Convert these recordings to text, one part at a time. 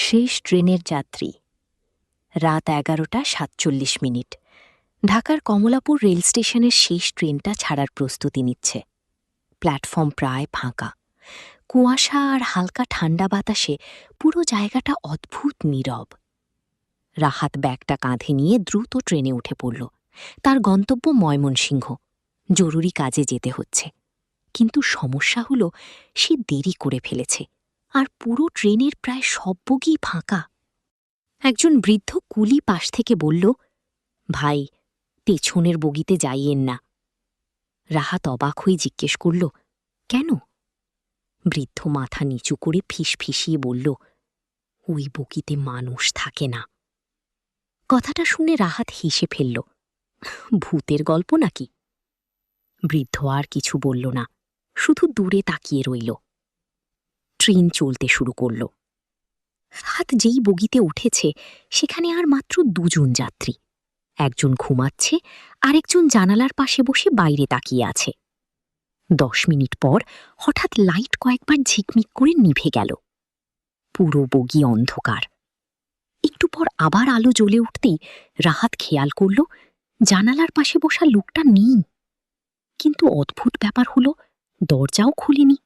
শেষ ট্রেনের যাত্রী। রাত 11:47। ঢাকার কমলাপুর রেল স্টেশনের শেষ ট্রেনটা ছাড়ার প্রস্তুতি নিচ্ছে। প্ল্যাটফর্ম প্রায় ফাঁকা। কুয়াশা আর হালকা ঠান্ডা বাতাসে পুরো জায়গাটা অদ্ভুত নীরব। রাহাত ব্যাগটা কাঁধে নিয়ে দ্রুত ট্রেনে উঠে পড়ল। তার গন্তব্য ময়মনসিংহ। জরুরি কাজে যেতে হচ্ছে। কিন্তু সমস্যা হলো সে দেরি করে ফেলেছে, আর পুরো ট্রেনের প্রায় সব বগি ফাঁকা। একজন বৃদ্ধ কুলি পাশ থেকে বলল, ভাই, পেছনের বগিতে যাইয়েন না। রাহাত অবাক হয়ে জিজ্ঞেস করল, কেন? বৃদ্ধ মাথা নিচু করে ফিসফিসিয়ে বলল, ওই বগিতে মানুষ থাকে না। কথাটা শুনে রাহাত হেসে ফেলল। ভূতের গল্প নাকি? বৃদ্ধ আর কিছু বলল না, শুধু দূরে তাকিয়ে রইল। ট্রেন চলতে শুরু করল। রাহাত যেই বগিতে উঠেছে সেখানে আর মাত্র দুজন যাত্রী। একজন ঘুমাচ্ছে, আরেকজন জানালার পাশে বসে বাইরে তাকিয়ে আছে। 10 মিনিট পর হঠাৎ লাইট কয়েকবার ঝিকমিক করে নিভে গেল। পুরো বগি অন্ধকার। একটু পর আবার আলো জ্বলে উঠতেই রাহাত খেয়াল করল জানালার পাশে বসা লোকটা নেই। কিন্তু অদ্ভুত ব্যাপার হলো, দরজাও খুলেনি।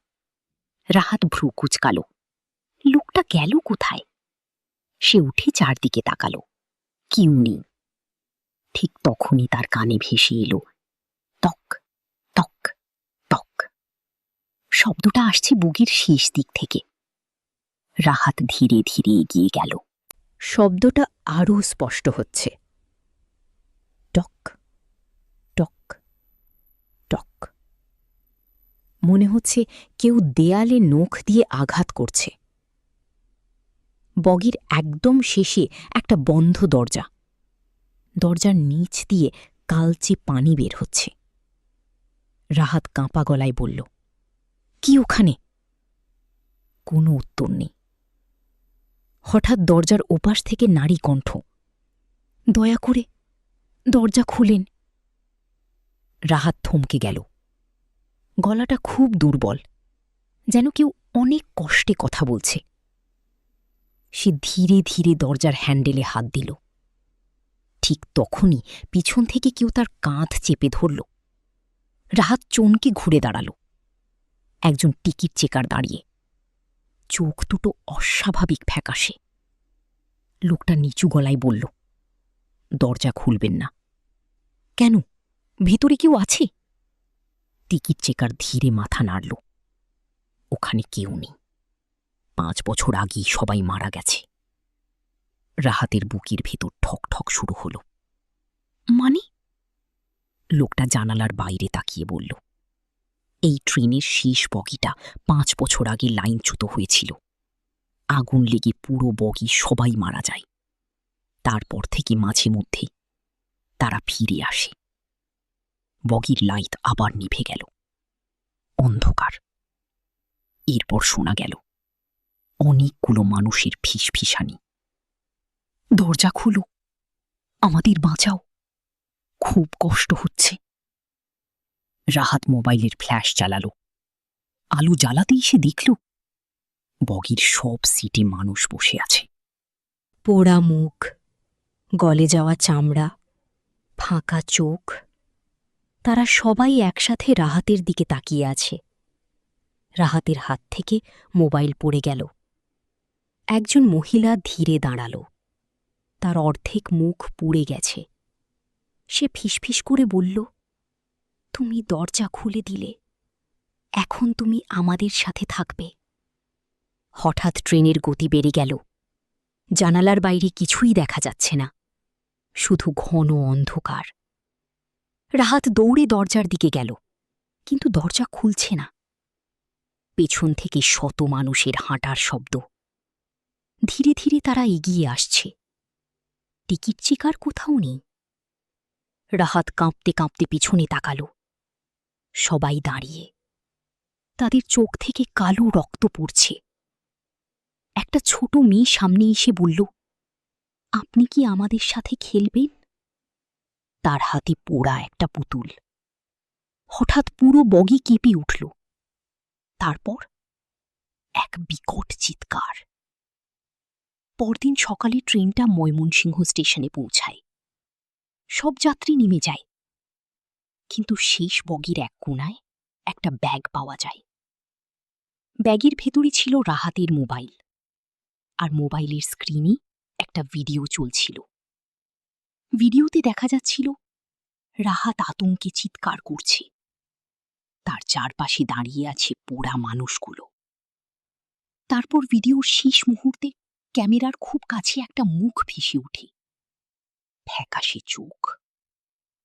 রাহাত ভ্রু কুঁচকাল। লোকটা গেল কোথায়? সে উঠে চারদিকে তাকাল। কেউ নেই। ঠিক তখনই তার কানে ভেসে এলো, তক তক তক। শব্দটা আসছে বুগির শেষ দিক থেকে। রাহাত ধীরে ধীরে এগিয়ে গেল। শব্দটা আরও স্পষ্ট হচ্ছে। টক টক টক। মনে হচ্ছে কেউ দেয়ালে নখ দিয়ে আঘাত করছে। বগির একদম শেষে একটা বন্ধ দরজা। দরজার নিচ দিয়ে কালচে পানি বের হচ্ছে। রাহাত কাঁপা গলায় বলল, কি ওখানে? কোনো উত্তর নেই। হঠাৎ দরজার ওপাশ থেকে নারী কণ্ঠ, দয়া করে দরজা খুলেন। রাহাত থমকে গেল। গলাটা খুব দুর্বল, যেন কেউ অনেক কষ্টে কথা বলছে। সে ধীরে ধীরে দরজার হ্যান্ডেলে হাত দিল। ঠিক তখনই পিছন থেকে কেউ তার কাঁধ চেপে ধরল। রাহাত চমকে ঘুরে দাঁড়াল। একজন টিকিট চেকার দাঁড়িয়ে, চোখ দুটো অস্বাভাবিক ফ্যাকাশে। লোকটা নিচু গলায় বলল, দরজা খুলবেন না। কেন? ভেতরে কেউ আছে? টিকিট চেকার ধীরে মাথা নাড়ল। ওখানে কেউ নেই। 5 বছর আগেই সবাই মারা গেছে। রাহাতের বুকের ভেতর ঠক ঠক শুরু হল। মানে? লোকটা জানালার বাইরে তাকিয়ে বলল, এই ট্রেনের শেষ বগিটা 5 বছর আগে লাইনচ্যুত হয়েছিল। আগুন লেগে পুরো বগি সবাই মারা যায়। তারপর থেকে মাঝে মধ্যে তারা ফিরে আসে। বগির লাইট আবার নিভে গেল। অন্ধকার। এরপর শোনা গেল অনেকগুলো মানুষের ফিসফিসানি, দরজা খুলো, আমাদের বাঁচাও, খুব কষ্ট হচ্ছে। রাহাত মোবাইলের ফ্ল্যাশ চালালো। আলো জ্বালাতেই সে দেখল বগির সব সিটে মানুষ বসে আছে। পোড়া মুখ, গলে যাওয়া চামড়া, ফাঁকা চোখ। তারা সবাই একসাথে রাহাতের দিকে তাকিয়ে আছে। রাহাতের হাত থেকে মোবাইল পড়ে গেল। একজন মহিলা ধীরে দাঁড়াল। তার অর্ধেক মুখ পুড়ে গেছে। সে ফিসফিস করে বলল, তুমি দরজা খুলে দিলে, এখন তুমি আমাদের সাথে থাকবে। হঠাৎ ট্রেনের গতি বেড়ে গেল। জানালার বাইরে কিছুই দেখা যাচ্ছে না, শুধু ঘন অন্ধকার। রাহাত দৌড়ে দরজার দিকে গেল, কিন্তু দরজা খুলছে না। পেছন থেকে শত মানুষের হাঁটার শব্দ। ধীরে ধীরে তারা এগিয়ে আসছে। টিকিট চেকার কোথাও নেই। রাহাত কাঁপতে কাঁপতে পিছনে তাকাল। সবাই দাঁড়িয়ে। তাদের চোখ থেকে কালো রক্ত পড়ছে। একটা ছোট মেয়ে সামনে এসে বলল, আপনি কি আমাদের সাথে খেলবেন? তার হাতে পোড়া একটা পুতুল। হঠাৎ পুরো বগি কেঁপে উঠল। তারপর এক বিকট চিৎকার। পরদিন সকালে ট্রেনটা ময়মনসিংহ স্টেশনে পৌঁছায়। সব যাত্রী নেমে যায়, কিন্তু শেষ বগির এক কোণায় একটা ব্যাগ পাওয়া যায়। ব্যাগের ভেতরে ছিল রাহাতের মোবাইল, আর মোবাইলের স্ক্রিনে একটা ভিডিও চলছিল। ভিডিওতে দেখা যাচ্ছিল রাহাত আতঙ্কে চিৎকার করছে, তার চারপাশে দাঁড়িয়ে আছে পোড়া মানুষগুলো। তারপর ভিডিওর শেষ মুহূর্তে ক্যামেরার খুব কাছে একটা মুখ ভেসে ওঠে, ফ্যাকাশে চোখ,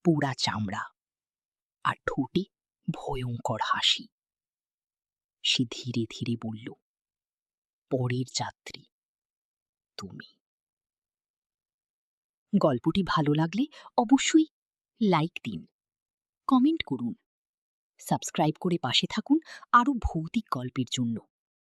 পোড়া চামড়া, আর ঠোঁটে ভয়ঙ্কর হাসি। সে ধীরে ধীরে বলল, পরের যাত্রী তুমি। গল্পটি ভালো লাগলে অবশ্যই লাইক দিন, কমেন্ট করুন, সাবস্ক্রাইব করে পাশে থাকুন আরও ভৌতিক গল্পের জন্য।